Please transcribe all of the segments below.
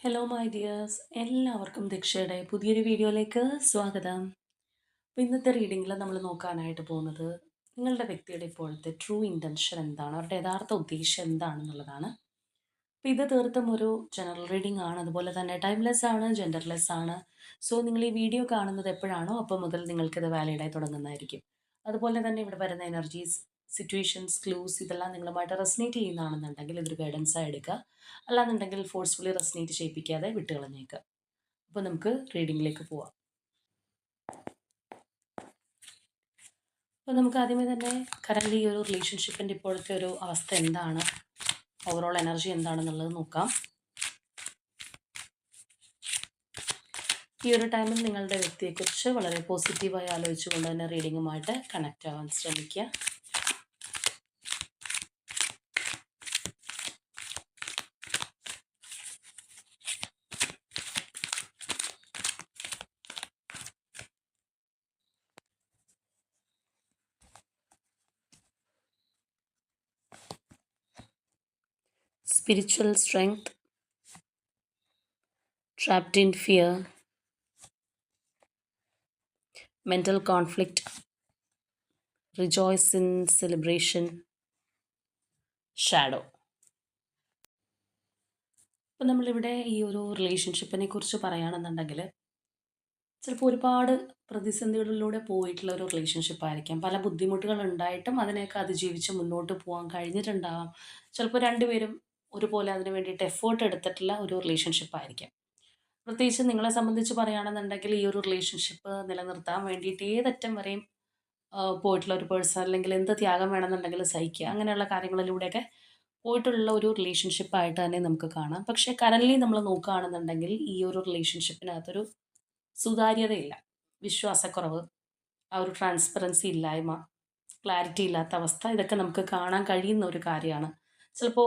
Hello my dears, എല്ലാവർക്കും ദീക്ഷയുടെ പുതിയൊരു വീഡിയോയിലേക്ക് സ്വാഗതം. അപ്പോൾ ഇന്നത്തെ റീഡിങ്ങിൽ നമ്മൾ നോക്കാനായിട്ട് പോകുന്നത് നിങ്ങളുടെ വ്യക്തിയുടെ ഇപ്പോഴത്തെ ട്രൂ ഇൻറ്റൻഷൻ എന്താണ്, അവരുടെ യഥാർത്ഥ ഉദ്ദേശം എന്താണെന്നുള്ളതാണ്. അപ്പോൾ ഇത് തീർത്തും ഒരു ജനറൽ റീഡിംഗ് ആണ്, അതുപോലെ തന്നെ ടൈംലെസ് ആണ്, ജെൻഡർലെസ് ആണ്. സോ നിങ്ങൾ ഈ വീഡിയോ കാണുന്നത് എപ്പോഴാണോ അപ്പോൾ മുതൽ നിങ്ങൾക്കിത് വാലിഡായി തുടങ്ങുന്നതായിരിക്കും. അതുപോലെ തന്നെ ഇവിടെ വരുന്ന എനർജീസ്, സിറ്റുവേഷൻസ്, ക്ലൂസ് ഇതെല്ലാം നിങ്ങളുമായിട്ട് റെസനേറ്റ് ചെയ്യുന്നതാണെന്നുണ്ടെങ്കിൽ ഇതൊരു ഗൈഡൻസായി എടുക്കുക. അല്ലാന്നുണ്ടെങ്കിൽ ഫോഴ്സ്ഫുള്ളി റെസനേറ്റ് ചെയ്യിപ്പിക്കാതെ വിട്ടുകളഞ്ഞേക്കുക. അപ്പോൾ നമുക്ക് റീഡിങ്ങിലേക്ക് പോവാം. അപ്പോൾ നമുക്ക് ആദ്യമേ തന്നെ കറൻ്റ് ഈ ഒരു റിലേഷൻഷിപ്പിൻ്റെ ഇപ്പോഴത്തെ ഒരു അവസ്ഥ എന്താണ്, ഓവറോൾ എനർജി എന്താണെന്നുള്ളത് നോക്കാം. ഈ ഒരു ടൈമിൽ നിങ്ങളുടെ വ്യക്തിയെക്കുറിച്ച് വളരെ പോസിറ്റീവായി ആലോചിച്ചുകൊണ്ട് തന്നെ റീഡിങ്ങുമായിട്ട് കണക്റ്റ് ആവാൻ ശ്രമിക്കുക. Spiritual strength, trapped in fear, mental conflict, rejoice in celebration, shadow. അപ്പോൾ നമ്മളിവിടെ ഈ ഒരു റിലേഷൻഷിപ്പിനെ കുറിച്ച് പറയുകയാണെന്നുണ്ടെങ്കിൽ ചിലപ്പോൾ ഒരുപാട് പ്രതിസന്ധികളിലൂടെ പോയിട്ടുള്ള ഒരു റിലേഷൻഷിപ്പ് ആയിരിക്കാം. പല ബുദ്ധിമുട്ടുകൾ ഉണ്ടായിട്ടും അതിനെയൊക്കെ അതിജീവിച്ച് മുന്നോട്ട് പോകാൻ കഴിഞ്ഞിട്ടുണ്ടാവാം. ചിലപ്പോൾ രണ്ടുപേരും ഒരുപോലെ അതിന് വേണ്ടിയിട്ട് എഫേർട്ട് എടുത്തിട്ടുള്ള ഒരു റിലേഷൻഷിപ്പ് ആയിരിക്കാം. പ്രത്യേകിച്ച് നിങ്ങളെ സംബന്ധിച്ച് പറയുകയാണെന്നുണ്ടെങ്കിൽ ഈ ഒരു റിലേഷൻഷിപ്പ് നിലനിർത്താൻ വേണ്ടിയിട്ട് ഏതറ്റം വരെയും പോയിട്ടുള്ള ഒരു പേഴ്സൺ, അല്ലെങ്കിൽ എന്ത് ത്യാഗം വേണമെന്നുണ്ടെങ്കിലും സഹിക്കുക, അങ്ങനെയുള്ള കാര്യങ്ങളിലൂടെയൊക്കെ പോയിട്ടുള്ള ഒരു റിലേഷൻഷിപ്പായിട്ട് തന്നെ നമുക്ക് കാണാം. പക്ഷേ കറൻ്റ്ലി നമ്മൾ നോക്കുകയാണെന്നുണ്ടെങ്കിൽ ഈ ഒരു റിലേഷൻഷിപ്പിനകത്തൊരു സുതാര്യതയില്ല, വിശ്വാസക്കുറവ്, ആ ഒരു ട്രാൻസ്പെറൻസി ഇല്ലായ്മ, ക്ലാരിറ്റി ഇല്ലാത്ത അവസ്ഥ, ഇതൊക്കെ നമുക്ക് കാണാൻ കഴിയുന്ന ഒരു കാര്യമാണ്. ചിലപ്പോൾ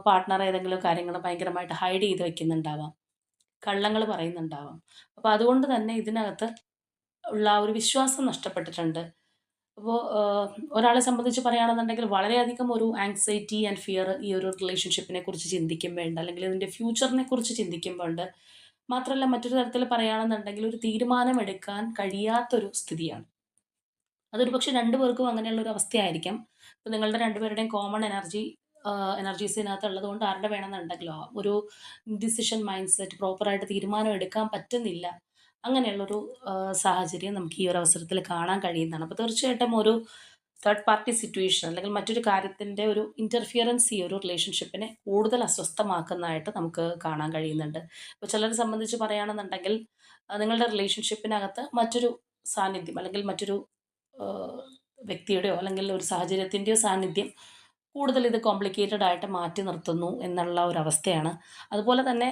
പാർട്ട്ണർ ഏതെങ്കിലും കാര്യങ്ങൾ ഭയങ്കരമായിട്ട് ഹൈഡ് ചെയ്ത് വെക്കുന്നുണ്ടാവാം, കള്ളങ്ങൾ പറയുന്നുണ്ടാവാം. അപ്പോൾ അതുകൊണ്ട് തന്നെ ഇതിനകത്ത് ഉള്ള ആ ഒരു വിശ്വാസം നഷ്ടപ്പെട്ടിട്ടുണ്ട്. അപ്പോൾ ഒരാളെ സംബന്ധിച്ച് പറയുകയാണെന്നുണ്ടെങ്കിൽ വളരെയധികം ഒരു ആങ്സൈറ്റി ആൻഡ് ഫിയർ ഈ ഒരു റിലേഷൻഷിപ്പിനെ കുറിച്ച് ചിന്തിക്കുമ്പോഴുണ്ട്, അല്ലെങ്കിൽ ഇതിൻ്റെ ഫ്യൂച്ചറിനെ കുറിച്ച് ചിന്തിക്കുമ്പോൾ ഉണ്ട്. മാത്രമല്ല മറ്റൊരു തരത്തിൽ പറയുകയാണെന്നുണ്ടെങ്കിൽ ഒരു തീരുമാനമെടുക്കാൻ കഴിയാത്തൊരു സ്ഥിതിയാണ്. അതൊരു പക്ഷേ രണ്ടു പേർക്കും അങ്ങനെയുള്ളൊരു അവസ്ഥയായിരിക്കാം. ഇപ്പോൾ നിങ്ങളുടെ രണ്ടുപേരുടെയും കോമൺ എനർജീസ് ഇതിനകത്ത് ഉള്ളതുകൊണ്ട് ആരുടെ വേണമെന്നുണ്ടെങ്കിലോ ഒരു ഡിസിഷൻ മൈൻഡ് സെറ്റ് പ്രോപ്പറായിട്ട് തീരുമാനം എടുക്കാൻ പറ്റുന്നില്ല. അങ്ങനെയുള്ളൊരു സാഹചര്യം നമുക്ക് ഈ ഒരു അവസരത്തിൽ കാണാൻ കഴിയുന്നതാണ്. അപ്പോൾ തീർച്ചയായിട്ടും ഒരു തേർഡ് പാർട്ടി സിറ്റുവേഷൻ അല്ലെങ്കിൽ മറ്റൊരു കാര്യത്തിൻ്റെ ഒരു ഇൻ്റർഫിയറൻസ് ഈ ഒരു റിലേഷൻഷിപ്പിനെ കൂടുതൽ അസ്വസ്ഥമാക്കുന്നതായിട്ട് നമുക്ക് കാണാൻ കഴിയുന്നുണ്ട്. ഇപ്പോൾ ചിലരെ സംബന്ധിച്ച് പറയുകയാണെന്നുണ്ടെങ്കിൽ നിങ്ങളുടെ റിലേഷൻഷിപ്പിനകത്ത് മറ്റൊരു സാന്നിധ്യം, അല്ലെങ്കിൽ മറ്റൊരു ആഹ് വ്യക്തിയുടെയോ അല്ലെങ്കിൽ ഒരു സാഹചര്യത്തിൻ്റെയോ സാന്നിധ്യം കൂടുതൽ ഇത് കോംപ്ലിക്കേറ്റഡ് ആയിട്ട് മാറ്റി നിർത്തുന്നു എന്നുള്ള ഒരു അവസ്ഥയാണ്. അതുപോലെ തന്നെ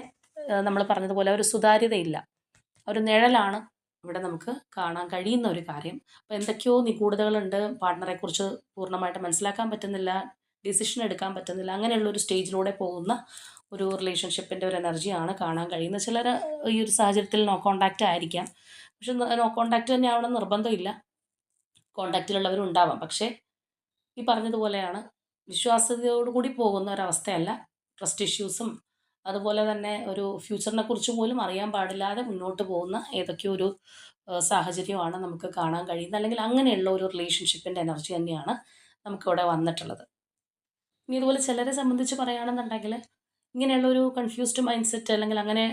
നമ്മൾ പറഞ്ഞതുപോലെ ഒരു സുതാര്യതയില്ല, ഒരു നിഴലാണ് ഇവിടെ നമുക്ക് കാണാൻ കഴിയുന്ന ഒരു കാര്യം. അപ്പോൾ എന്തൊക്കെയോ നിഗൂഢതകളുണ്ട്, പാർട്ട്ണറെക്കുറിച്ച് പൂർണ്ണമായിട്ട് മനസ്സിലാക്കാൻ പറ്റുന്നില്ല, ഡിസിഷൻ എടുക്കാൻ പറ്റുന്നില്ല, അങ്ങനെയുള്ള ഒരു സ്റ്റേജിലൂടെ പോകുന്ന ഒരു റിലേഷൻഷിപ്പിൻ്റെ ഒരു എനർജിയാണ് കാണാൻ കഴിയുന്നത്. ചിലർ ഈ ഒരു സാഹചര്യത്തിൽ നോ കോൺടാക്റ്റ് ആയിരിക്കാം. പക്ഷെ നോ കോൺടാക്റ്റ് തന്നെ ആവണം നിർബന്ധമില്ല, കോൺടാക്റ്റിലുള്ളവരും ഉണ്ടാവാം. പക്ഷേ ഈ പറഞ്ഞതുപോലെയാണ്, വിശ്വാസ്യതയോടുകൂടി പോകുന്ന ഒരവസ്ഥയല്ല. ട്രസ്റ്റ് ഇഷ്യൂസും അതുപോലെ തന്നെ ഒരു ഫ്യൂച്ചറിനെ കുറിച്ച് പോലും അറിയാൻ പാടില്ലാതെ മുന്നോട്ട് പോകുന്ന ഏതൊക്കെയോ ഒരു സാഹചര്യമാണ് നമുക്ക് കാണാൻ കഴിയുന്നത്. അല്ലെങ്കിൽ അങ്ങനെയുള്ള ഒരു റിലേഷൻഷിപ്പിൻ്റെ എനർജി തന്നെയാണ് നമുക്കിവിടെ വന്നിട്ടുള്ളത്. ഇനി ഇതുപോലെ ചിലരെ സംബന്ധിച്ച് പറയുകയാണെന്നുണ്ടെങ്കിൽ ഇങ്ങനെയുള്ള ഒരു കൺഫ്യൂസ്ഡ് മൈൻഡ് സെറ്റ്, അല്ലെങ്കിൽ അങ്ങനെ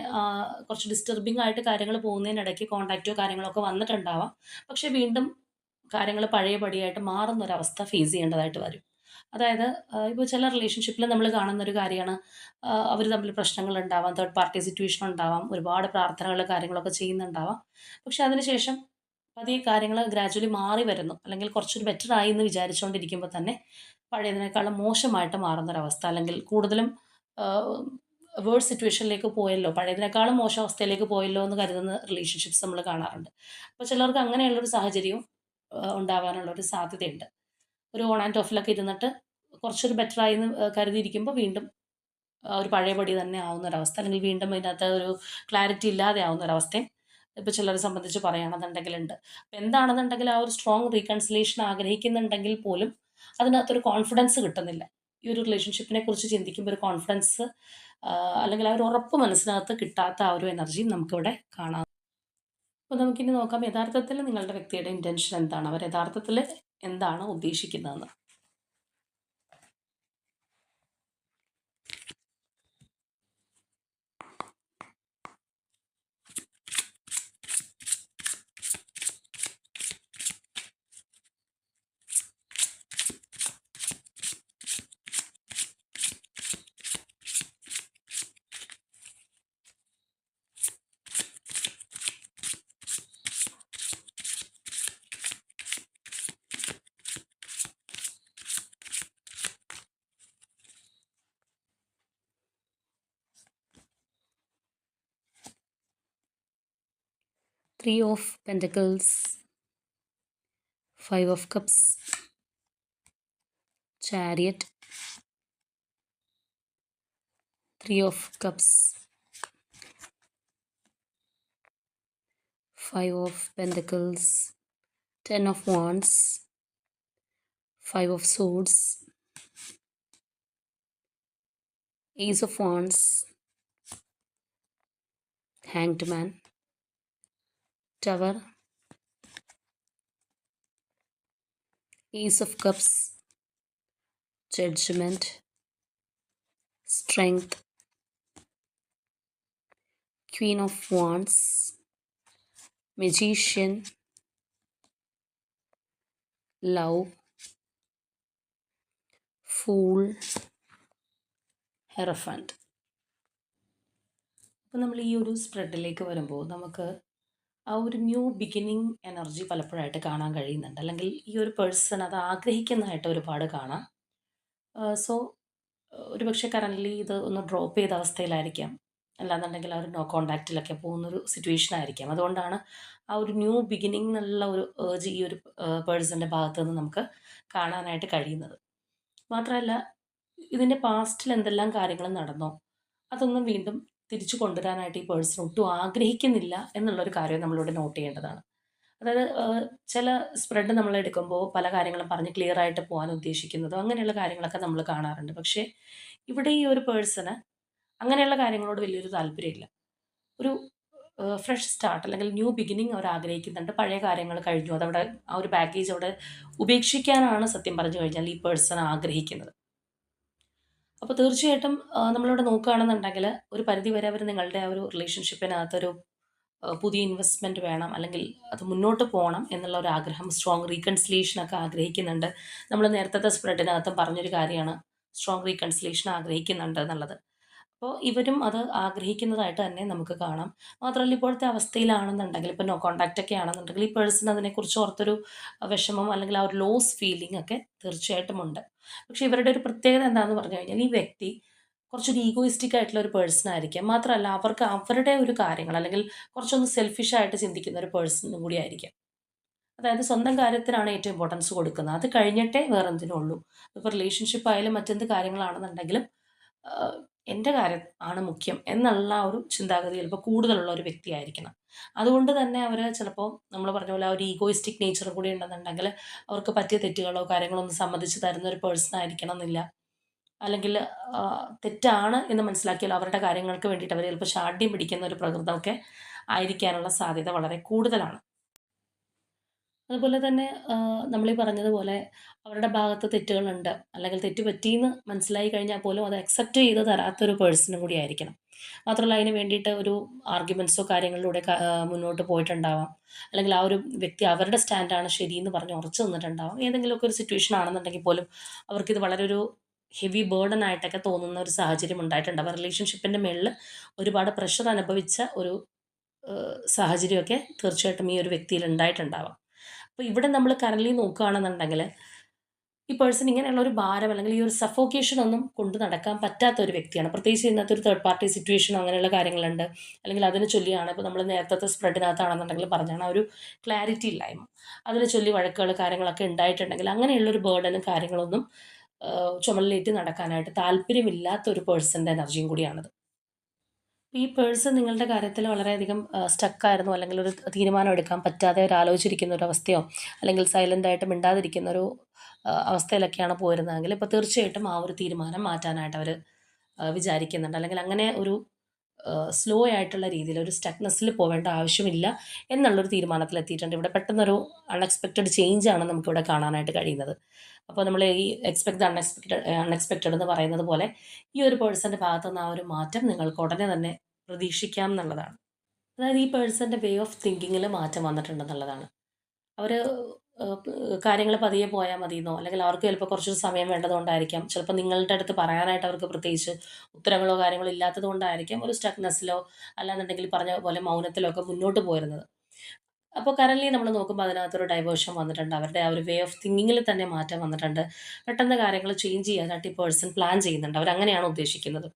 കുറച്ച് ഡിസ്റ്റർബിംഗ് ആയിട്ട് കാര്യങ്ങൾ പോകുന്നതിനിടയ്ക്ക് കോൺടാക്റ്റോ കാര്യങ്ങളോ ഒക്കെ വന്നിട്ടുണ്ടാവാം. പക്ഷേ വീണ്ടും കാര്യങ്ങൾ പഴയപടിയായിട്ട് മാറുന്നൊരവസ്ഥ ഫേസ് ചെയ്യേണ്ടതായിട്ട് വരും. അതായത് ഇപ്പോൾ ചില റിലേഷൻഷിപ്പിൽ നമ്മൾ കാണുന്നൊരു കാര്യമാണ്, അവർ തമ്മിൽ പ്രശ്നങ്ങളുണ്ടാവാം, തേർഡ് പാർട്ടി സിറ്റുവേഷൻ ഉണ്ടാവാം, ഒരുപാട് പ്രാർത്ഥനകൾ കാര്യങ്ങളൊക്കെ ചെയ്യുന്നുണ്ടാവാം. പക്ഷേ അതിനുശേഷം പതിയെ കാര്യങ്ങൾ ഗ്രാജ്വലി മാറി വരുന്നു, അല്ലെങ്കിൽ കുറച്ചൊരു ബെറ്റർ ആയി എന്ന് വിചാരിച്ചുകൊണ്ടിരിക്കുമ്പോൾ തന്നെ പഴയതിനേക്കാളും മോശമായിട്ട് മാറുന്നൊരവസ്ഥ, അല്ലെങ്കിൽ കൂടുതലും വേഴ്സ് സിറ്റുവേഷനിലേക്ക് പോയല്ലോ, പഴയതിനേക്കാളും മോശം അവസ്ഥയിലേക്ക് പോയല്ലോ എന്ന് കരുതുന്ന റിലേഷൻഷിപ്സ് നമ്മൾ കാണാറുണ്ട്. അപ്പോൾ ചിലർക്ക് അങ്ങനെയുള്ളൊരു സാഹചര്യവും ഉണ്ടാവാനുള്ളൊരു സാധ്യതയുണ്ട്. ഒരു ഓൺ ആൻഡ് ഓഫിലൊക്കെ ഇരുന്നിട്ട് കുറച്ചൊരു ബെറ്ററായി എന്ന് കരുതിയിരിക്കുമ്പോൾ വീണ്ടും ഒരു പഴയപടി തന്നെ ആവുന്നൊരവസ്ഥ, അല്ലെങ്കിൽ വീണ്ടും ഇതിനകത്ത് ഒരു ക്ലാരിറ്റി ഇല്ലാതെ ആവുന്നൊരവസ്ഥയും ഇപ്പോൾ ചിലരെ സംബന്ധിച്ച് പറയുകയാണെന്നുണ്ടെങ്കിലുണ്ട്. അപ്പോൾ എന്താണെന്നുണ്ടെങ്കിൽ ആ ഒരു സ്ട്രോങ് റീകൺസിലേഷൻ ആഗ്രഹിക്കുന്നുണ്ടെങ്കിൽ പോലും അതിനകത്തൊരു കോൺഫിഡൻസ് കിട്ടുന്നില്ല. ഈ ഒരു റിലേഷൻഷിപ്പിനെ കുറിച്ച് ചിന്തിക്കുമ്പോൾ ഒരു കോൺഫിഡൻസ് അല്ലെങ്കിൽ ആ ഒരു ഉറപ്പ് മനസ്സിനകത്ത് കിട്ടാത്ത ആ ഒരു എനർജിയും നമുക്കിവിടെ കാണാം. അപ്പോൾ നമുക്കിനി നോക്കാം യഥാർത്ഥത്തിൽ നിങ്ങളുടെ വ്യക്തിയുടെ ഇൻറ്റൻഷൻ എന്താണ്, അവർ യഥാർത്ഥത്തിൽ എന്താണ് ഉദ്ദേശിക്കുന്നതെന്ന്. 3 of Pentacles, 5 of Cups, Chariot, 3 of Cups, 5 of Pentacles, 10 of Wands, 5 of Swords, Ace of Wands, Hanged Man, Tower, Ace of Cups, Judgment, Strength, Queen of Wands, Magician, Love, Fool, Hierophant. അപ്പോൾ നമ്മൾ ഈ ഒരു സ്പ്രെഡിലേക്ക് വരുമ്പോൾ നമുക്ക് ആ ഒരു new beginning energy പലപ്പോഴായിട്ട് കാണാൻ കഴിയുന്നുണ്ട്, അല്ലെങ്കിൽ ഈ ഒരു പേഴ്സൺ അത് ആഗ്രഹിക്കുന്നതായിട്ട് ഒരുപാട് കാണാം. സോ ഒരുപക്ഷെ കറൻ്റ്ലി ഇത് ഒന്ന് ഡ്രോപ്പ് ചെയ്ത അവസ്ഥയിലായിരിക്കാം, അല്ലാന്നുണ്ടെങ്കിൽ ആ ഒരു നോ കോണ്ടാക്റ്റിലൊക്കെ പോകുന്നൊരു സിറ്റുവേഷൻ ആയിരിക്കാം. അതുകൊണ്ടാണ് ആ ഒരു ന്യൂ ബിഗിനിങ് എന്നുള്ള ഒരു ഏർജ് ഈ ഒരു പേഴ്സൻ്റെ ഭാഗത്ത് നിന്ന് നമുക്ക് കാണാനായിട്ട് കഴിയുന്നത്. മാത്രമല്ല, ഇതിൻ്റെ പാസ്റ്റിൽ എന്തെല്ലാം കാര്യങ്ങൾ നടന്നോ അതൊന്നും വീണ്ടും തിരിച്ചു കൊണ്ടുവരാനായിട്ട് ഈ പേഴ്സൺ ഒട്ടും ആഗ്രഹിക്കുന്നില്ല എന്നുള്ളൊരു കാര്യം നമ്മളിവിടെ നോട്ട് ചെയ്യേണ്ടതാണ്. അതായത് ചില സ്പ്രെഡ് നമ്മൾ എടുക്കുമ്പോൾ പല കാര്യങ്ങളും പറഞ്ഞ് ക്ലിയർ ആയിട്ട് പോകാൻ ഉദ്ദേശിക്കുന്നതോ അങ്ങനെയുള്ള കാര്യങ്ങളൊക്കെ നമ്മൾ കാണാറുണ്ട്. പക്ഷേ ഇവിടെ ഈ ഒരു പേഴ്സണ് അങ്ങനെയുള്ള കാര്യങ്ങളോട് വലിയൊരു താല്പര്യമില്ല. ഒരു ഫ്രഷ് സ്റ്റാർട്ട് അല്ലെങ്കിൽ ന്യൂ ബിഗിനിങ് അവർ ആഗ്രഹിക്കുന്നുണ്ട്. പഴയ കാര്യങ്ങൾ കഴിഞ്ഞു, അതവിടെ ആ ഒരു ബാഗേജ് അവിടെ ഉപേക്ഷിക്കാനാണ് സത്യം പറഞ്ഞു കഴിഞ്ഞാൽ ഈ പേഴ്സൺ ആഗ്രഹിക്കുന്നത്. അപ്പോൾ തീർച്ചയായിട്ടും നമ്മളിവിടെ നോക്കുകയാണെന്നുണ്ടെങ്കിൽ ഒരു പരിധി വരെ അവർ നിങ്ങളുടെ ആ ഒരു റിലേഷൻഷിപ്പിനകത്തൊരു പുതിയ ഇൻവെസ്റ്റ്മെൻറ്റ് വേണം, അല്ലെങ്കിൽ അത് മുന്നോട്ട് പോകണം എന്നുള്ള ഒരു ആഗ്രഹം, സ്ട്രോങ് റീകൺസിലിയേഷനൊക്കെ ആഗ്രഹിക്കുന്നുണ്ട്. നമ്മൾ നേരത്തെ സ്പ്രെഡിനകത്തും പറഞ്ഞൊരു കാര്യമാണ് സ്ട്രോങ് റീകൺസിലിയേഷൻ ആഗ്രഹിക്കുന്നുണ്ട് എന്നുള്ളത്. അപ്പോൾ ഇവരും അത് ആഗ്രഹിക്കുന്നതായിട്ട് തന്നെ നമുക്ക് കാണാം. മാത്രമല്ല, ഇപ്പോഴത്തെ അവസ്ഥയിലാണെന്നുണ്ടെങ്കിൽ, ഇപ്പോൾ നോ കോൺടാക്റ്റ് ഒക്കെ ആണെന്നുണ്ടെങ്കിൽ ഈ പേഴ്സൺ അതിനെക്കുറിച്ച് ഓർത്തൊരു വിഷമം അല്ലെങ്കിൽ ആ ഒരു ലോസ് ഫീലിംഗ് ഒക്കെ തീർച്ചയായിട്ടും ഉണ്ട്. പക്ഷേ ഇവരുടെ ഒരു പ്രത്യേകത എന്താണെന്ന് പറഞ്ഞു കഴിഞ്ഞാൽ ഈ വ്യക്തി കുറച്ചൊരു ഈഗോയിസ്റ്റിക് ആയിട്ടുള്ള ഒരു പേഴ്സൺ ആയിരിക്കാം. മാത്രമല്ല, അവർക്ക് അവരുടെ ഒരു കാര്യങ്ങൾ അല്ലെങ്കിൽ കുറച്ചൊന്ന് സെൽഫിഷ് ആയിട്ട് ചിന്തിക്കുന്ന ഒരു പേഴ്സണും കൂടി ആയിരിക്കാം. അതായത് സ്വന്തം കാര്യത്തിനാണ് ഏറ്റവും ഇമ്പോർട്ടൻസ് കൊടുക്കുന്നത്, അത് കഴിഞ്ഞിട്ടേ വേറെന്തിനും ഉള്ളൂ. ഇപ്പോൾ റിലേഷൻഷിപ്പ് ആയാലും മറ്റെന്ത് കാര്യങ്ങളാണെന്നുണ്ടെങ്കിലും ആഹ് എൻ്റെ കാര്യം ആണ് മുഖ്യം എന്നുള്ള ആ ഒരു ചിന്താഗതി ചിലപ്പോൾ കൂടുതലുള്ള ഒരു വ്യക്തിയായിരിക്കണം. അതുകൊണ്ട് തന്നെ അവർ ചിലപ്പോൾ നമ്മൾ പറഞ്ഞ പോലെ ആ ഒരു ഈഗോയിസ്റ്റിക് നേച്ചറും കൂടി ഉണ്ടെന്നുണ്ടെങ്കിൽ അവർക്ക് പറ്റിയ തെറ്റുകളോ കാര്യങ്ങളോ ഒന്നും സമ്മതിച്ച് തരുന്ന ഒരു പേഴ്സൺ ആയിരിക്കണം എന്നില്ല. അല്ലെങ്കിൽ തെറ്റാണ് എന്ന് മനസ്സിലാക്കിയാൽ അവരുടെ കാര്യങ്ങൾക്ക് വേണ്ടിയിട്ട് അവർ ചിലപ്പോൾ ശാഠ്യം പിടിക്കുന്ന ഒരു പ്രകൃതമൊക്കെ ആയിരിക്കാനുള്ള സാധ്യത വളരെ കൂടുതലാണ്. അതുപോലെ തന്നെ നമ്മളീ പറഞ്ഞതുപോലെ അവരുടെ ഭാഗത്ത് തെറ്റുകളുണ്ട്, അല്ലെങ്കിൽ തെറ്റ് പറ്റിയെന്ന് മനസ്സിലായി കഴിഞ്ഞാൽ പോലും അത് അക്സെപ്റ്റ് ചെയ്ത് തരാത്തൊരു പേഴ്സണും കൂടി ആയിരിക്കണം. മാത്രമല്ല, അതിന് വേണ്ടിയിട്ട് ഒരു ആർഗ്യുമെൻറ്റ്സോ കാര്യങ്ങളിലൂടെ മുന്നോട്ട് പോയിട്ടുണ്ടാവാം. അല്ലെങ്കിൽ ആ ഒരു വ്യക്തി അവരുടെ സ്റ്റാൻഡാണ് ശരിയെന്ന് പറഞ്ഞ് ഉറച്ചു നിന്നിട്ടുണ്ടാവാം. ഏതെങ്കിലുമൊക്കെ ഒരു സിറ്റുവേഷൻ ആണെന്നുണ്ടെങ്കിൽ പോലും അവർക്കിത് വളരെ ഒരു ഹെവി ബേർഡൻ ആയിട്ടൊക്കെ തോന്നുന്ന ഒരു സാഹചര്യം ഉണ്ടായിട്ടുണ്ടാവാം. റിലേഷൻഷിപ്പിൻ്റെ മേളിൽ ഒരുപാട് പ്രഷർ അനുഭവിച്ച ഒരു സാഹചര്യമൊക്കെ തീർച്ചയായിട്ടും ഈ ഒരു വ്യക്തിയിൽ ഉണ്ടായിട്ടുണ്ടാവാം. അപ്പോൾ ഇവിടെ നമ്മൾ കറൻലി നോക്കുകയാണെന്നുണ്ടെങ്കിൽ ഈ പേഴ്സൺ ഇങ്ങനെയുള്ള ഒരു ഭാരം അല്ലെങ്കിൽ ഈ ഒരു സഫോക്കേഷൻ ഒന്നും കൊണ്ട് നടക്കാൻ പറ്റാത്ത ഒരു വ്യക്തിയാണ്. പ്രത്യേകിച്ച് ഇന്നത്തെ ഒരു തേർഡ് പാർട്ടി സിറ്റുവേഷനോ അങ്ങനെയുള്ള കാര്യങ്ങളുണ്ട്, അല്ലെങ്കിൽ അതിനെ ചൊല്ലിയാണ് ഇപ്പോൾ നമ്മൾ നേരത്തെ സ്പ്രെഡിനകത്താണെന്നുണ്ടെങ്കിൽ പറഞ്ഞാണ് ആ ഒരു ക്ലാരിറ്റി ഇല്ലായ്മ, അതിനെ ചൊല്ലി വഴക്കുകൾ കാര്യങ്ങളൊക്കെ ഉണ്ടായിട്ടുണ്ടെങ്കിൽ അങ്ങനെയുള്ളൊരു ബേർഡനും കാര്യങ്ങളൊന്നും ചുമലിലേറ്റ് നടക്കാനായിട്ട് താല്പര്യമില്ലാത്ത ഒരു പേഴ്സൻ്റെ എനർജിയും കൂടിയാണത്. ഈ പേഴ്സൺ നിങ്ങളുടെ കാര്യത്തിൽ വളരെയധികം സ്റ്റക്കായിരുന്നു, അല്ലെങ്കിൽ ഒരു തീരുമാനം എടുക്കാൻ പറ്റാതെ ഒരു ആലോചിച്ചിരിക്കുന്ന ഒരു അവസ്ഥയോ അല്ലെങ്കിൽ സൈലൻ്റായിട്ട് മിണ്ടാതിരിക്കുന്ന ഒരു അവസ്ഥയിലൊക്കെയാണ് പോയിരുന്നതെങ്കിൽ ഇപ്പോൾ തീർച്ചയായിട്ടും ആ ഒരു തീരുമാനം മാറ്റാനായിട്ട് അവർ വിചാരിക്കുന്നുണ്ട്. അല്ലെങ്കിൽ അങ്ങനെ ഒരു സ്ലോ ആയിട്ടുള്ള രീതിയിൽ ഒരു സ്റ്റക്നെസ്സിൽ പോവേണ്ട ആവശ്യമില്ല എന്നുള്ളൊരു തീരുമാനത്തിലെത്തിയിട്ടുണ്ട്. ഇവിടെ പെട്ടെന്നൊരു അൺഎക്സ്പെക്റ്റഡ് ചേഞ്ചാണ് നമുക്കിവിടെ കാണാനായിട്ട് കഴിയുന്നത്. അപ്പോൾ നമ്മൾ ഈ എക്സ്പെക്ട് ദ അൺഎക്സ്പെക്റ്റഡ് എന്ന് പറയുന്നത് പോലെ ഈ ഒരു പേഴ്സൻ്റെ ഭാഗത്തു നിന്ന് ആ ഒരു മാറ്റം നിങ്ങൾക്ക് ഉടനെ തന്നെ പ്രതീക്ഷിക്കാം എന്നുള്ളതാണ്. അതായത് ഈ പേഴ്സൻ്റെ വേ ഓഫ് തിങ്കിങ്ങിൽ മാറ്റം വന്നിട്ടുണ്ടെന്നുള്ളതാണ്. അവർ കാര്യങ്ങൾ പതിയെ പോയാൽ മതിയെന്നോ അല്ലെങ്കിൽ അവർക്ക് ചിലപ്പോൾ കുറച്ചൊരു സമയം വേണ്ടതുകൊണ്ടായിരിക്കാം. ചിലപ്പോൾ നിങ്ങളുടെ അടുത്ത് പറയാനായിട്ട് അവർക്ക് പ്രത്യേകിച്ച് ഉത്തരങ്ങളോ കാര്യങ്ങളോ ഇല്ലാത്തത് കൊണ്ടായിരിക്കാം ഒരു സ്റ്റക്നെസ്സിലോ അല്ലാന്നുണ്ടെങ്കിൽ പറഞ്ഞ പോലെ മൗനത്തിലോ ഒക്കെ മുന്നോട്ട് പോരുന്നത്. അപ്പോൾ കറൻറ്റ്ലി നമ്മൾ നോക്കുമ്പോൾ അതിനകത്തൊരു ഡൈവേർഷൻ വന്നിട്ടുണ്ട്. അവരുടെ ആ ഒരു വേ ഓഫ് തിങ്കിങ്ങിൽ തന്നെ മാറ്റം വന്നിട്ടുണ്ട്. പെട്ടെന്ന് കാര്യങ്ങൾ ചേഞ്ച് ചെയ്യാനായിട്ട് ഈ പേഴ്സൺ പ്ലാൻ ചെയ്യുന്നുണ്ട്. അവരങ്ങനെയാണ് ഉദ്ദേശിക്കുന്നത്.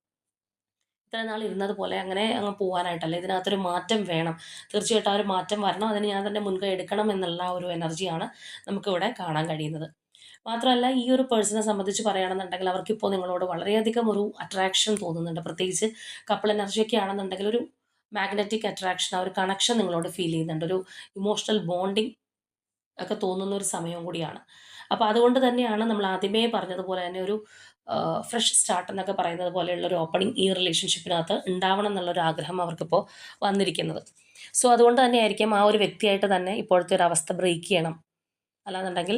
ഇത്രയും നാൾ ഇരുന്നത് പോലെ അങ്ങനെ അങ്ങ് പോവാനായിട്ടല്ല. ഇതിനകത്തൊരു മാറ്റം വേണം. തീർച്ചയായിട്ടും ആ ഒരു മാറ്റം വരണം. അതിന് ഞാൻ തന്നെ മുൻകൈ എടുക്കണം എന്നുള്ള ആ ഒരു എനർജിയാണ് നമുക്കിവിടെ കാണാൻ കഴിയുന്നത്. മാത്രമല്ല ഈ ഒരു പേഴ്സണെ സംബന്ധിച്ച് പറയുകയാണെന്നുണ്ടെങ്കിൽ അവർക്കിപ്പോൾ നിങ്ങളോട് വളരെയധികം ഒരു അട്രാക്ഷൻ തോന്നുന്നുണ്ട്. പ്രത്യേകിച്ച് കപ്പിൾ എനർജിയൊക്കെ ആണെന്നുണ്ടെങ്കിൽ ഒരു മാഗ്നറ്റിക് അട്രാക്ഷൻ, ആ ഒരു കണക്ഷൻ നിങ്ങളോട് ഫീൽ ചെയ്യുന്നുണ്ട്. ഒരു ഇമോഷണൽ ബോണ്ടിങ് ഒക്കെ തോന്നുന്ന ഒരു സമയവും കൂടിയാണ്. അപ്പോൾ അതുകൊണ്ട് തന്നെയാണ് നമ്മൾ ആദ്യമേ പറഞ്ഞതുപോലെ തന്നെ ഒരു ഫ്രഷ് സ്റ്റാർട്ട് എന്നൊക്കെ പറയുന്നത് പോലെയുള്ള ഒരു ഓപ്പണിംഗ് ഈ റിലേഷൻഷിപ്പിനകത്ത് ഉണ്ടാവണം എന്നുള്ളൊരു ആഗ്രഹം അവർക്കിപ്പോൾ വന്നിരിക്കുന്നത്. സോ അതുകൊണ്ട് തന്നെയായിരിക്കും ആ ഒരു വ്യക്തിയായിട്ട് തന്നെ ഇപ്പോഴത്തെ ഒരു അവസ്ഥ ബ്രേക്ക് ചെയ്യണം. അല്ലാന്നുണ്ടെങ്കിൽ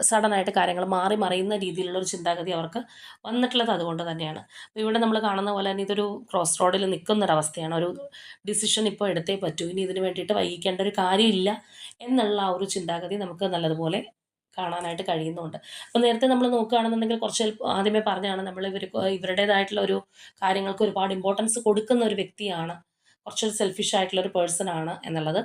സഡനായിട്ട് കാര്യങ്ങൾ മാറി മറിയുന്ന രീതിയിലുള്ള ഒരു ചിന്താഗതി അവർക്ക് വന്നിട്ടുള്ളത് അതുകൊണ്ട് തന്നെയാണ്. അപ്പോൾ ഇവിടെ നമ്മൾ കാണുന്ന പോലെ തന്നെ ഇതൊരു ക്രോസ് റോഡിൽ നിൽക്കുന്നൊരവസ്ഥയാണ്. ഒരു ഡിസിഷൻ ഇപ്പോൾ എടുത്തേ പറ്റൂ. ഇനി ഇതിന് വേണ്ടിയിട്ട് വൈകിക്കേണ്ട ഒരു കാര്യമില്ല എന്നുള്ള ആ ഒരു ചിന്താഗതി നമുക്ക് നല്ലതുപോലെ കാണാനായിട്ട് കഴിയുന്നുണ്ട്. അപ്പോൾ നേരത്തെ നമ്മൾ നോക്കുകയാണെന്നുണ്ടെങ്കിൽ കുറച്ച് ആദ്യമേ പറഞ്ഞതാണ് നമ്മൾ ഇവരുടേതായിട്ടുള്ള ഒരു കാര്യങ്ങൾക്ക് ഒരുപാട് ഇമ്പോർട്ടൻസ് കൊടുക്കുന്ന ഒരു വ്യക്തിയാണ്. കുറച്ചൊരു സെൽഫിഷ് ആയിട്ടുള്ള ഒരു പേഴ്സൺ ആണ് എന്നുള്ളത്.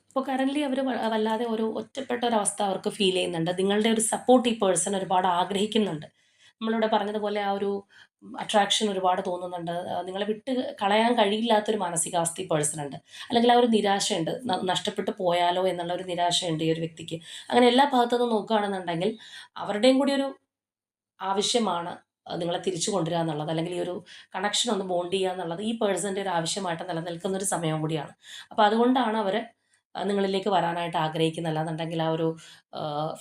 ഇപ്പോൾ കറൻ്റ്ലി അവർ വല്ലാതെ ഒരു ഒറ്റപ്പെട്ട ഒരവസ്ഥ അവർക്ക് ഫീൽ ചെയ്യുന്നുണ്ട്. നിങ്ങളുടെ ഒരു സപ്പോർട്ട് ഈ പേഴ്സൺ ഒരുപാട് ആഗ്രഹിക്കുന്നുണ്ട്. നമ്മളിവിടെ പറഞ്ഞതുപോലെ ആ ഒരു അട്രാക്ഷൻ ഒരുപാട് തോന്നുന്നുണ്ട്. നിങ്ങളെ വിട്ട് കളയാൻ കഴിയില്ലാത്തൊരു മാനസികാവസ്ഥ ഈ പേഴ്സണുണ്ട്. അല്ലെങ്കിൽ ആ ഒരു നിരാശയുണ്ട്. നഷ്ടപ്പെട്ടു പോയാലോ എന്നുള്ള ഒരു നിരാശയുണ്ട് ഈ ഒരു വ്യക്തിക്ക്. അങ്ങനെ എല്ലാ ഭാഗത്തുനിന്നും നോക്കുകയാണെന്നുണ്ടെങ്കിൽ അവരുടെയും കൂടി ഒരു ആവശ്യമാണ് നിങ്ങളെ തിരിച്ചു കൊണ്ടുവരിക എന്നുള്ളത്. അല്ലെങ്കിൽ ഈ ഒരു കണക്ഷൻ ഒന്ന് ബോണ്ട് ചെയ്യുക എന്നുള്ളത് ഈ പേഴ്സൻ്റെ ഒരു ആവശ്യമായിട്ട് നിലനിൽക്കുന്ന ഒരു സമയവും കൂടിയാണ്. അപ്പോൾ അതുകൊണ്ടാണ് അവർ നിങ്ങളിലേക്ക് വരാനായിട്ട് ആഗ്രഹിക്കുന്നത്. അല്ലാന്നുണ്ടെങ്കിൽ ആ ഒരു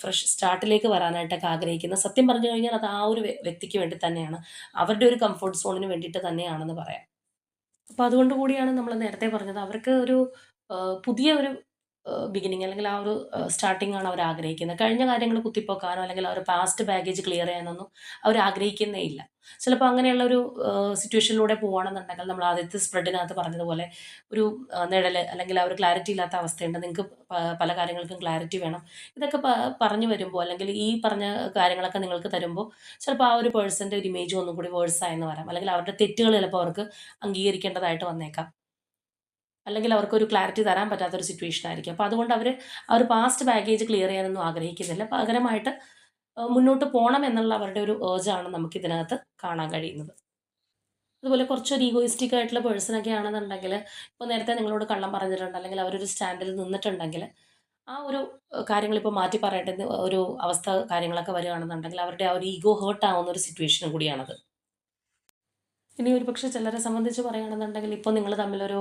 ഫ്രഷ് സ്റ്റാർട്ടിലേക്ക് വരാനായിട്ടൊക്കെ ആഗ്രഹിക്കുന്നത് സത്യം പറഞ്ഞു കഴിഞ്ഞാൽ അത് ആ ഒരു വ്യക്തിക്ക് വേണ്ടി തന്നെയാണ്. അവരുടെ ഒരു കംഫർട്ട് സോണിന് വേണ്ടിയിട്ട് തന്നെയാണെന്ന് പറയാം. അപ്പോൾ അതുകൊണ്ട് കൂടിയാണ് നമ്മൾ നേരത്തെ പറഞ്ഞത് അവർക്ക് ഒരു പുതിയ ഒരു ബിഗിനിങ് അല്ലെങ്കിൽ ആ ഒരു സ്റ്റാർട്ടിംഗ് ആണ് അവർ ആഗ്രഹിക്കുന്നത്. കഴിഞ്ഞ കാര്യങ്ങൾ കുത്തിപ്പൊക്കാനോ അല്ലെങ്കിൽ ആ ഒരു പാസ്റ്റ് ബാഗേജ് ക്ലിയർ ചെയ്യാനൊന്നും അവർ ആഗ്രഹിക്കുന്നേ ഇല്ല. ചിലപ്പോൾ അങ്ങനെയുള്ള ഒരു സിറ്റുവേഷനിലൂടെ പോവുകയാണെന്നുണ്ടെങ്കിൽ നമ്മൾ ആദ്യത്തെ സ്പ്രെഡിനകത്ത് പറഞ്ഞതുപോലെ ഒരു നിഴല് അല്ലെങ്കിൽ ആ ഒരു ക്ലാരിറ്റി ഇല്ലാത്ത അവസ്ഥയുണ്ട്. നിങ്ങൾക്ക് പല കാര്യങ്ങൾക്കും ക്ലാരിറ്റി വേണം. ഇതൊക്കെ പറഞ്ഞു വരുമ്പോൾ അല്ലെങ്കിൽ ഈ പറഞ്ഞ കാര്യങ്ങളൊക്കെ നിങ്ങൾക്ക് തരുമ്പോൾ ചിലപ്പോൾ ആ ഒരു പേഴ്സൻ്റെ ഒരു ഇമേജ് ഒന്നും കൂടി വേഴ്സായെന്ന് വരാം. അല്ലെങ്കിൽ അവരുടെ തെറ്റുകൾ ചിലപ്പോൾ അവർക്ക് അംഗീകരിക്കേണ്ടതായിട്ട് വന്നേക്കാം. അല്ലെങ്കിൽ അവർക്കൊരു ക്ലാരിറ്റി തരാൻ പറ്റാത്തൊരു സിറ്റുവേഷൻ ആയിരിക്കും. അപ്പോൾ അതുകൊണ്ട് അവർ ആ ഒരു പാസ്റ്റ് ബാഗേജ് ക്ലിയർ ചെയ്യാനൊന്നും ആഗ്രഹിക്കുന്നില്ല. പകരമായിട്ട് മുന്നോട്ട് പോണം എന്നുള്ള അവരുടെ ഒരു ഏർജാണ് നമുക്കിതിനകത്ത് കാണാൻ കഴിയുന്നത്. അതുപോലെ കുറച്ചൊരു ഈഗോയിസ്റ്റിക് ആയിട്ടുള്ള പേഴ്സണൊക്കെ ആണെന്നുണ്ടെങ്കിൽ ഇപ്പോൾ നേരത്തെ നിങ്ങളോട് കള്ളം പറഞ്ഞിട്ടുണ്ട് അല്ലെങ്കിൽ അവരൊരു സ്റ്റാൻഡിൽ നിന്നിട്ടുണ്ടെങ്കിൽ ആ ഒരു കാര്യങ്ങളിപ്പോൾ മാറ്റി പറയേണ്ടുന്ന ഒരു അവസ്ഥ കാര്യങ്ങളൊക്കെ വരികയാണെന്നുണ്ടെങ്കിൽ അവരുടെ ആ ഒരു ഈഗോ ഹേർട്ട് ആവുന്ന ഒരു സിറ്റുവേഷനും കൂടിയാണത്. ഇനി ഒരുപക്ഷെ ചിലരെ സംബന്ധിച്ച് പറയുകയാണെന്നുണ്ടെങ്കിൽ ഇപ്പോൾ നിങ്ങൾ തമ്മിലൊരു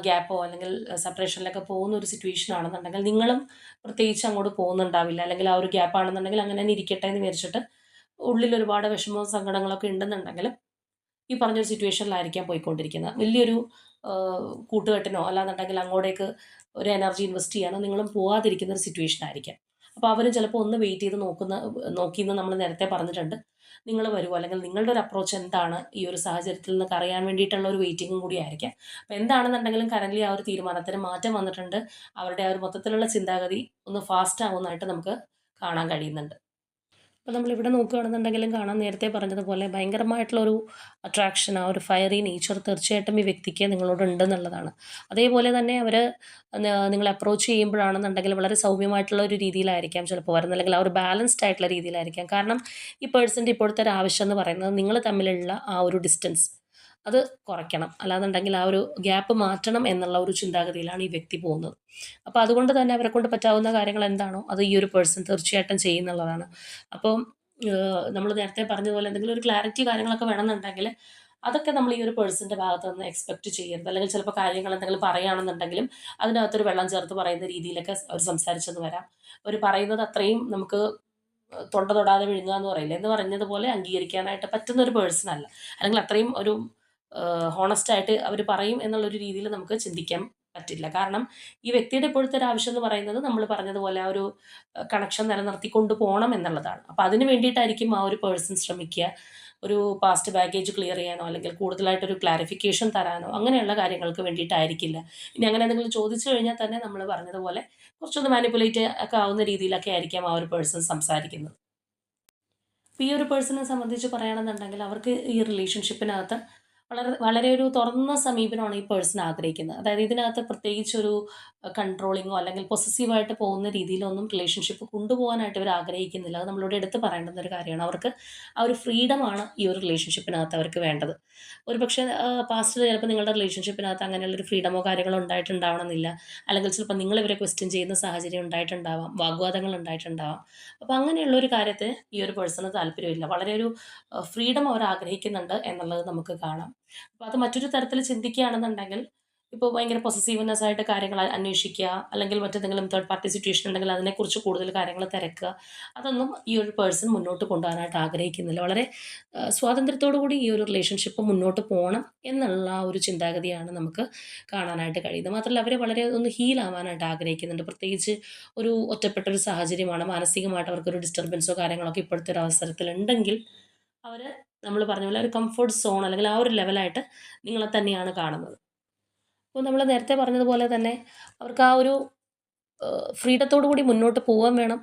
ഗ്യാപ്പോ അല്ലെങ്കിൽ സെപ്പറേഷനിലൊക്കെ പോകുന്ന ഒരു സിറ്റുവേഷൻ ആണെന്നുണ്ടെങ്കിൽ നിങ്ങളും പ്രത്യേകിച്ച് അങ്ങോട്ട് പോകുന്നുണ്ടാവില്ല. അല്ലെങ്കിൽ ആ ഒരു ഗ്യാപ്പ് ആണെന്നുണ്ടെങ്കിൽ അങ്ങനെ തന്നെ ഇരിക്കട്ടെ എന്ന് വിചാരിച്ചിട്ട് ഉള്ളിൽ ഒരുപാട് വിഷമവും സങ്കടങ്ങളൊക്കെ ഉണ്ടെന്നുണ്ടെങ്കിലും ഈ പറഞ്ഞൊരു സിറ്റുവേഷനിലായിരിക്കാം പോയിക്കൊണ്ടിരിക്കുന്നത്. വലിയൊരു കൂട്ടുകെട്ടിനോ അല്ലാന്നുണ്ടെങ്കിൽ അങ്ങോട്ടേക്ക് ഒരു എനർജി ഇൻവെസ്റ്റ് ചെയ്യാനോ നിങ്ങളും പോവാതിരിക്കുന്ന ഒരു സിറ്റുവേഷൻ ആയിരിക്കാം. അപ്പോൾ അവരും ചിലപ്പോൾ ഒന്ന് വെയിറ്റ് ചെയ്ത് നോക്കിയെന്ന് നമ്മൾ നേരത്തെ പറഞ്ഞിട്ടുണ്ട്. നിങ്ങൾ വരുമോ അല്ലെങ്കിൽ നിങ്ങളുടെ ഒരു അപ്രോച്ച് എന്താണ് ഈ ഒരു സാഹചര്യത്തിൽ നിന്നൊക്കെ അറിയാൻ വേണ്ടിയിട്ടുള്ള ഒരു വെയിറ്റിംഗും കൂടി ആയിരിക്കാം. അപ്പോൾ എന്താണെന്നുണ്ടെങ്കിലും കറൻ്റ്ലി ആ ഒരു തീരുമാനത്തിന് മാറ്റം വന്നിട്ടുണ്ട്. അവരുടെ ആ ഒരു മൊത്തത്തിലുള്ള ചിന്താഗതി ഒന്ന് ഫാസ്റ്റ് ആവുന്നതായിട്ട് നമുക്ക് കാണാൻ കഴിയുന്നുണ്ട്. അപ്പോൾ നമ്മളിവിടെ നോക്കുകയാണെന്നുണ്ടെങ്കിലും കാണാം നേരത്തെ പറഞ്ഞതുപോലെ ഭയങ്കരമായിട്ടുള്ളൊരു അട്രാക്ഷൻ, ആ ഒരു ഫയറി നേച്ചർ തീർച്ചയായിട്ടും ഈ വ്യക്തിക്ക് നിങ്ങളോട് ഉണ്ടെന്നുള്ളതാണ്. അതേപോലെ തന്നെ അവർ നിങ്ങളെ അപ്രോച്ച് ചെയ്യുമ്പോഴാണെന്നുണ്ടെങ്കിൽ വളരെ സൗമ്യമായിട്ടുള്ള ഒരു രീതിയിലായിരിക്കാം ചിലപ്പോൾ വരുന്നത്. അല്ലെങ്കിൽ ആ ഒരു ബാലൻസ്ഡ് ആയിട്ടുള്ള രീതിയിലായിരിക്കാം. കാരണം ഈ പേഴ്സൻ്റെ ഇപ്പോഴത്തെ ഒരു ആവശ്യം എന്ന് പറയുന്നത് നിങ്ങൾ തമ്മിലുള്ള ആ ഒരു ഡിസ്റ്റൻസ് അത് കുറയ്ക്കണം. അല്ലാന്നുണ്ടെങ്കിൽ ആ ഒരു ഗ്യാപ്പ് മാറ്റണം എന്നുള്ള ഒരു ചിന്താഗതിയിലാണ് ഈ വ്യക്തി പോകുന്നത്. അപ്പോൾ അതുകൊണ്ട് തന്നെ അവരെക്കൊണ്ട് പറ്റാവുന്ന കാര്യങ്ങൾ എന്താണോ അത് ഈ ഒരു പേഴ്സൺ തീർച്ചയായിട്ടും ചെയ്യുന്നുള്ളതാണ്. അപ്പം നമ്മൾ നേരത്തെ പറഞ്ഞതുപോലെ എന്തെങ്കിലും ഒരു ക്ലാരിറ്റി കാര്യങ്ങളൊക്കെ വേണമെന്നുണ്ടെങ്കിൽ അതൊക്കെ നമ്മൾ ഈ ഒരു പേഴ്സൻ്റെ ഭാഗത്ത് നിന്ന് എക്സ്പെക്റ്റ് ചെയ്യരുത്. അല്ലെങ്കിൽ ചിലപ്പോൾ കാര്യങ്ങൾ എന്തെങ്കിലും പറയുകയാണെന്നുണ്ടെങ്കിലും അതിനകത്തൊരു വെള്ളം ചേർത്ത് പറയുന്ന രീതിയിലൊക്കെ അവർ സംസാരിച്ചെന്ന് വരാം. അവർ പറയുന്നത് അത്രയും നമുക്ക് തൊണ്ട തൊടാതെ വിഴുങ്ങുക എന്ന് പറയില്ലേ, എന്ന് പറഞ്ഞതുപോലെ അംഗീകരിക്കാനായിട്ട് പറ്റുന്ന ഒരു പേഴ്സൺ അല്ല. അല്ലെങ്കിൽ അത്രയും ഒരു ഹോണസ്റ്റ് ആയിട്ട് അവർ പറയും എന്നുള്ളൊരു രീതിയിൽ നമുക്ക് ചിന്തിക്കാൻ പറ്റില്ല. കാരണം ഈ വ്യക്തിയുടെ ഇപ്പോഴത്തെ ഒരു ആവശ്യം എന്ന് പറയുന്നത് നമ്മൾ പറഞ്ഞതുപോലെ ആ ഒരു കണക്ഷൻ നിലനിർത്തി കൊണ്ടുപോകണം എന്നുള്ളതാണ്. അപ്പോൾ അതിന് വേണ്ടിയിട്ടായിരിക്കും ആ ഒരു പേഴ്സൺ ശ്രമിക്കുക. ഒരു പാസ്റ്റ് ബാഗേജ് ക്ലിയർ ചെയ്യാനോ അല്ലെങ്കിൽ കൂടുതലായിട്ടൊരു ക്ലാരിഫിക്കേഷൻ തരാനോ അങ്ങനെയുള്ള കാര്യങ്ങൾക്ക് വേണ്ടിയിട്ടായിരിക്കില്ല. ഇനി അങ്ങനെ എന്തെങ്കിലും ചോദിച്ചു കഴിഞ്ഞാൽ തന്നെ നമ്മൾ പറഞ്ഞതുപോലെ കുറച്ചൊന്ന് മാനിപ്പുലേറ്റ് ഒക്കെ ആവുന്ന രീതിയിലൊക്കെ ആയിരിക്കാം ആ ഒരു പേഴ്സൺ സംസാരിക്കുന്നത്. അപ്പോൾ ഈ ഒരു പേഴ്സണെ സംബന്ധിച്ച് പറയുകയാണെന്നുണ്ടെങ്കിൽ അവർക്ക് ഈ റിലേഷൻഷിപ്പിനകത്ത് വളരെ വളരെ ഒരു തുറന്ന സമീപനമാണ് ഈ പേഴ്സൺ ആഗ്രഹിക്കുന്നത്. അതായത് ഇതിനകത്ത് പ്രത്യേകിച്ചൊരു കൺട്രോളിങ്ങോ അല്ലെങ്കിൽ പൊസസീവായിട്ട് പോകുന്ന രീതിയിലൊന്നും റിലേഷൻഷിപ്പ് കൊണ്ടുപോകാനായിട്ട് ഇവർ ആഗ്രഹിക്കുന്നില്ല. അത് നമ്മളിവിടെ എടുത്ത് പറയേണ്ടുന്ന ഒരു കാര്യമാണ്. അവർക്ക് ആ ഒരു ഫ്രീഡമാണ് ഈ ഒരു റിലേഷൻഷിപ്പിനകത്ത് അവർക്ക് വേണ്ടത്. ഒരുപക്ഷെ പാസ്റ്റിൽ ചിലപ്പോൾ നിങ്ങളുടെ റിലേഷൻഷിപ്പിനകത്ത് അങ്ങനെയുള്ളൊരു ഫ്രീഡമോ കാര്യങ്ങളോ ഉണ്ടായിട്ടുണ്ടാവണമെന്നില്ല. അല്ലെങ്കിൽ ചിലപ്പോൾ നിങ്ങൾ ഇവരെ ക്വസ്റ്റ്യൻ ചെയ്യുന്ന സാഹചര്യം ഉണ്ടായിട്ടുണ്ടാവാം, വാഗ്വാദങ്ങൾ ഉണ്ടായിട്ടുണ്ടാവാം. അപ്പോൾ അങ്ങനെയുള്ള ഒരു കാര്യത്തിന് ഈ ഒരു പേഴ്സണ് താല്പര്യമില്ല. വളരെ ഒരു ഫ്രീഡം അവർ ആഗ്രഹിക്കുന്നുണ്ട് എന്നുള്ളത് നമുക്ക് കാണാം. അപ്പോൾ അത് മറ്റൊരു തരത്തിൽ ചിന്തിക്കുകയാണെന്നുണ്ടെങ്കിൽ ഇപ്പോൾ ഭയങ്കര പൊസസീവ്നെസ് ആയിട്ട് കാര്യങ്ങൾ അന്വേഷിക്കുക, അല്ലെങ്കിൽ മറ്റെന്തെങ്കിലും തേർഡ് പാർട്ടി സിറ്റുവേഷൻ ഉണ്ടെങ്കിൽ അതിനെക്കുറിച്ച് കൂടുതൽ കാര്യങ്ങൾ തിരക്കുക. അതൊന്നും ഈ ഒരു പേഴ്സൺ മുന്നോട്ട് കൊണ്ടുപോകാനായിട്ട് ആഗ്രഹിക്കുന്നില്ല. വളരെ സ്വാതന്ത്ര്യത്തോടു കൂടി ഈ ഒരു റിലേഷൻഷിപ്പ് മുന്നോട്ട് പോകണം എന്നുള്ള ആ ഒരു ചിന്താഗതിയാണ് നമുക്ക് കാണാനായിട്ട് കഴിയുന്നത്. മാത്രമല്ല അവർ വളരെ ഒന്ന് ഹീൽ ആവാനായിട്ട് ആഗ്രഹിക്കുന്നുണ്ട്. പ്രത്യേകിച്ച് ഒരു ഒറ്റപ്പെട്ട ഒരു സാഹചര്യമാണ്, മാനസികമായിട്ട് അവർക്കൊരു ഡിസ്റ്റർബൻസോ കാര്യങ്ങളൊക്കെ ഇപ്പോഴത്തെ ഒരു അവസരത്തിലുണ്ടെങ്കിൽ അവർ നമ്മൾ പറഞ്ഞ പോലെ ഒരു കംഫർട്ട് സോൺ അല്ലെങ്കിൽ ആ ഒരു ലെവലായിട്ട് നിങ്ങളെ തന്നെയാണ് കാണുന്നത്. അപ്പോൾ നമ്മൾ നേരത്തെ പറഞ്ഞതുപോലെ തന്നെ അവർക്ക് ആ ഒരു ഫ്രീഡത്തോടു കൂടി മുന്നോട്ട് പോവാൻ വേണം.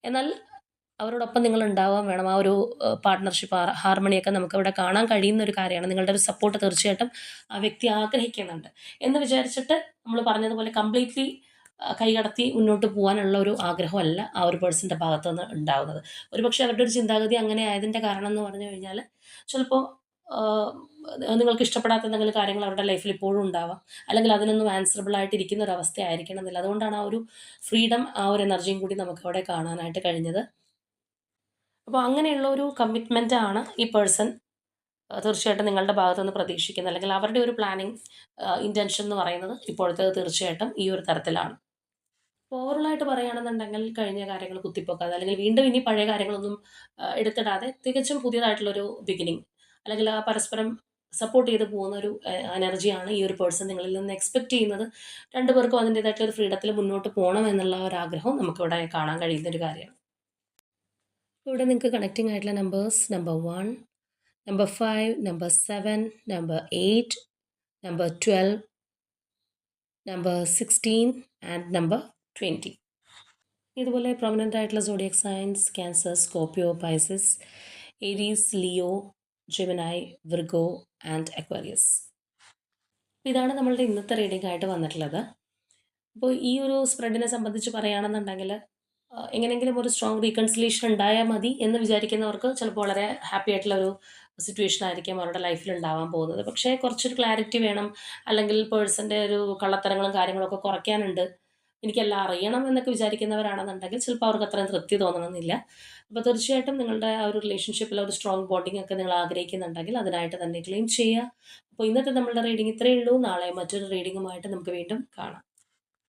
എന്നാൽ അവരോടൊപ്പം നിങ്ങൾ ഉണ്ടാവാൻ വേണം. ആ ഒരു പാർട്ട്ണർഷിപ്പ് ഹാർമണിയൊക്കെ നമുക്കവിടെ കാണാൻ കഴിയുന്ന ഒരു കാര്യമാണ്. നിങ്ങളുടെ ഒരു സപ്പോർട്ട് തീർച്ചയായിട്ടും ആ വ്യക്തി ആഗ്രഹിക്കുന്നുണ്ട്. എന്ന് വിചാരിച്ചിട്ട് നമ്മൾ പറഞ്ഞതുപോലെ കംപ്ലീറ്റ്ലി കൈകടത്തി മുന്നോട്ട് പോകാനുള്ള ഒരു ആഗ്രഹമല്ല ആ ഒരു പേഴ്സൻ്റെ ഭാഗത്തു നിന്ന് ഉണ്ടാവുന്നത്. ഒരുപക്ഷെ അവരുടെ ഒരു ചിന്താഗതി അങ്ങനെ ആയതിൻ്റെ കാരണം എന്ന് പറഞ്ഞു കഴിഞ്ഞാൽ ചിലപ്പോൾ നിങ്ങൾക്ക് ഇഷ്ടപ്പെടാത്ത എന്തെങ്കിലും കാര്യങ്ങൾ അവരുടെ ലൈഫിൽ ഇപ്പോഴും ഉണ്ടാവാം. അല്ലെങ്കിൽ അതിനൊന്നും ആൻസറബിൾ ആയിട്ട് ഇരിക്കുന്ന ഒരു അവസ്ഥ ആയിരിക്കണം എന്നില്ല. അതുകൊണ്ടാണ് ആ ഒരു ഫ്രീഡം, ആ ഒരു എനർജിയും കൂടി നമുക്കവിടെ കാണാനായിട്ട് കഴിഞ്ഞത്. അപ്പോൾ അങ്ങനെയുള്ള ഒരു കമ്മിറ്റ്മെൻ്റ് ആണ് ഈ പേഴ്സൺ തീർച്ചയായിട്ടും നിങ്ങളുടെ ഭാഗത്തു നിന്ന് പ്രതീക്ഷിക്കുന്നത്. അല്ലെങ്കിൽ അവരുടെ ഒരു പ്ലാനിങ് ഇൻറ്റൻഷൻ എന്ന് പറയുന്നത് ഇപ്പോഴത്തേത് തീർച്ചയായിട്ടും ഈ ഒരു തരത്തിലാണ്. ഓവറോളായിട്ട് പറയുകയാണെന്നുണ്ടെങ്കിൽ കഴിഞ്ഞ കാര്യങ്ങൾ കുത്തിപ്പൊക്കാതെ അല്ലെങ്കിൽ വീണ്ടും ഇനി പഴയ കാര്യങ്ങളൊന്നും എടുത്തിടാതെ തികച്ചും പുതിയതായിട്ടുള്ളൊരു ബിഗിനിങ് അല്ലെങ്കിൽ ആ പരസ്പരം സപ്പോർട്ട് ചെയ്ത് പോകുന്ന ഒരു എനർജിയാണ് ഈ ഒരു പേഴ്സൺ നിങ്ങളിൽ നിന്ന് എക്സ്പെക്ട് ചെയ്യുന്നത്. രണ്ടുപേർക്കും അതിൻ്റേതായിട്ടുള്ള ഒരു ഫ്രീഡത്തിൽ മുന്നോട്ട് പോകണം എന്നുള്ള ഒരു ആഗ്രഹം നമുക്കിവിടെ കാണാൻ കഴിയുന്ന ഒരു കാര്യമാണ്. ഇവിടെ നിങ്ങൾക്ക് കണക്റ്റിംഗ് ആയിട്ടുള്ള numbers number 1, number 5, number 7, number 8, number 12, number 16 and number 20. ഇതുപോലെ പ്രൊമിനൻ്റ് ആയിട്ടുള്ള zodiac signs Cancer, Scorpio, Pisces, Aries, Leo, Gemini, Virgo and Aquarius. ഇതാണ് നമ്മളുടെ ഇന്നത്തെ റീഡിംഗ് ആയിട്ട് വന്നിട്ടുള്ളത്. അപ്പോൾ ഈ ഒരു സ്പ്രെഡിനെ സംബന്ധിച്ച് പറയുകയാണെന്നുണ്ടെങ്കിൽ എങ്ങനെയെങ്കിലും ഒരു സ്ട്രോങ് റീകൺസിലേഷൻ ഉണ്ടായാൽ മതി എന്ന് വിചാരിക്കുന്നവർക്ക് ചിലപ്പോൾ വളരെ ഹാപ്പി ആയിട്ടുള്ള ഒരു സിറ്റുവേഷൻ ആയിരിക്കും അവരുടെ ലൈഫിൽ ഉണ്ടാവാൻ പോകുന്നത്. പക്ഷേ കുറച്ചൊരു ക്ലാരിറ്റി വേണം, അല്ലെങ്കിൽ പേഴ്സൻ്റെ ഒരു കള്ളത്തരങ്ങളും കാര്യങ്ങളൊക്കെ കുറയ്ക്കാനുണ്ട്, എനിക്കെല്ലാം അറിയണം എന്നൊക്കെ വിചാരിക്കുന്നവരാണെന്നുണ്ടെങ്കിൽ ചിലപ്പോൾ അവർക്ക് അത്രയും തൃപ്തി തോന്നണമെന്നില്ല. അപ്പോൾ തീർച്ചയായിട്ടും നിങ്ങളുടെ ആ ഒരു റിലേഷൻഷിപ്പിൽ ഒരു സ്ട്രോങ് ബോണ്ടിങ് ഒക്കെ നിങ്ങൾ ആഗ്രഹിക്കുന്നുണ്ടെങ്കിൽ അതിനായിട്ട് തന്നെ ക്ലെയിം ചെയ്യുക. അപ്പോൾ ഇന്നത്തെ നമ്മളുടെ റീഡിംഗ് ഇത്രയേ ഉള്ളൂ. നാളെ മറ്റൊരു റീഡിങ്ങുമായിട്ട് നമുക്ക് വീണ്ടും കാണാം.